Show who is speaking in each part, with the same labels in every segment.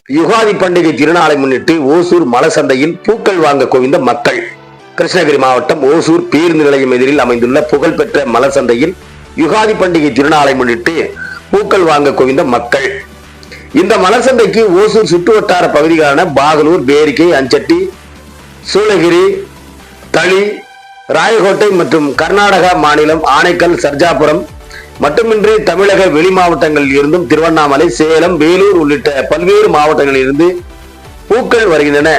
Speaker 1: யுகாதி பண்டிகை திருநாளை முன்னிட்டு ஓசூர் மலசந்தையில் பூக்கள் வாங்க குவிந்த மக்கள். கிருஷ்ணகிரி மாவட்டம் ஓசூர் பேருந்து நிலையம் எதிரில் அமைந்துள்ள புகழ்பெற்ற மலசந்தையில் யுகாதி பண்டிகை திருநாளை முன்னிட்டு பூக்கள் வாங்க குவிந்த மக்கள். இந்த மலசந்தைக்கு ஓசூர் சுற்றுவட்டார பகுதிகளான பாகலூர், பேரிக்கை, அஞ்சட்டி, சூளகிரி, தளி, ராயகோட்டை மற்றும் கர்நாடகா மாநிலம் ஆனைக்கல், சர்ஜாபுரம் மட்டுமின்றி தமிழக வெளி மாவட்டங்களில் இருந்தும் திருவண்ணாமலை, சேலம், வேலூர் உள்ளிட்ட பல்வேறு மாவட்டங்களில் இருந்து பூக்கள் வருகின்றன.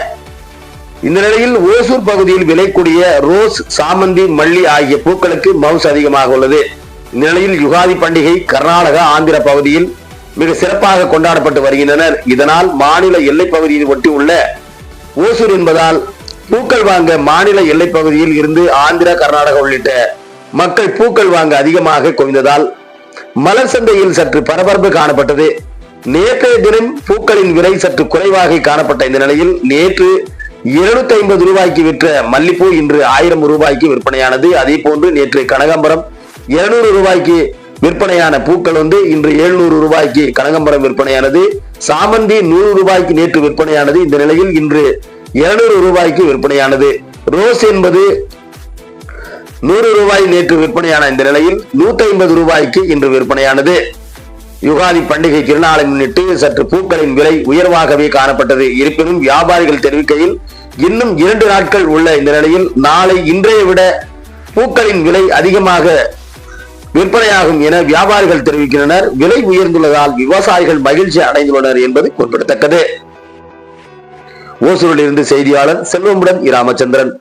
Speaker 1: இந்த நிலையில் ஓசூர் பகுதியில் விளைக்கூடிய ரோஸ், சாமந்தி, மல்லி ஆகிய பூக்களுக்கு மவுசு அதிகமாக உள்ளது. இந்த நிலையில் யுகாதி பண்டிகை கர்நாடகா, ஆந்திர பகுதியில் மிக சிறப்பாக கொண்டாடப்பட்டு வருகின்றனர். இதனால் மாநில எல்லை பகுதியை ஒட்டி உள்ள ஓசூர் என்பதால் பூக்கள் வாங்க மாநில எல்லை பகுதியில் இருந்து ஆந்திரா, கர்நாடகா உள்ளிட்ட மக்கள் பூக்கள் வாங்க அதிகமாக குவிந்ததால் மலர் சந்தையில் சற்று பரபரப்பு காணப்பட்டது. நேற்றைய தினம் பூக்களின் விலை சற்று குறைவாக காணப்பட்ட இந்த நிலையில் நேற்று 250 ரூபாய்க்கு விற்ற மல்லிப்பூ இன்று 1000 ரூபாய்க்கு விற்பனையானது. அதே போன்று நேற்று கனகாம்பரம் 200 ரூபாய்க்கு விற்பனையான பூக்கள் இன்று 700 ரூபாய்க்கு கனகாம்பரம் விற்பனையானது. சாமந்தி 100 ரூபாய்க்கு நேற்று விற்பனையானது. இந்த நிலையில் இன்று 200 ரூபாய்க்கு விற்பனையானது. ரோஸ் என்பது 100 ரூபாய் நேற்று விற்பனையான இந்த நிலையில் 150 ரூபாய்க்கு இன்று விற்பனையானது. யுகாதி பண்டிகை திருநாளை முன்னிட்டு சற்று பூக்களின் விலை உயர்வாகவே காணப்பட்டது. இருப்பினும் வியாபாரிகள் தெரிவிக்கையில் இன்னும் 2 நாட்கள் உள்ள இந்த நிலையில் நாளை இன்றைய விட பூக்களின் விலை அதிகமாக விற்பனையாகும் என வியாபாரிகள் தெரிவிக்கின்றனர். விலை உயர்ந்துள்ளதால் விவசாயிகள் மகிழ்ச்சி அடைந்துள்ளனர் என்பது குறிப்பிடத்தக்கது. ஓசூரில் இருந்து செய்தியாளர் செல்வமுடன் ராமச்சந்திரன்.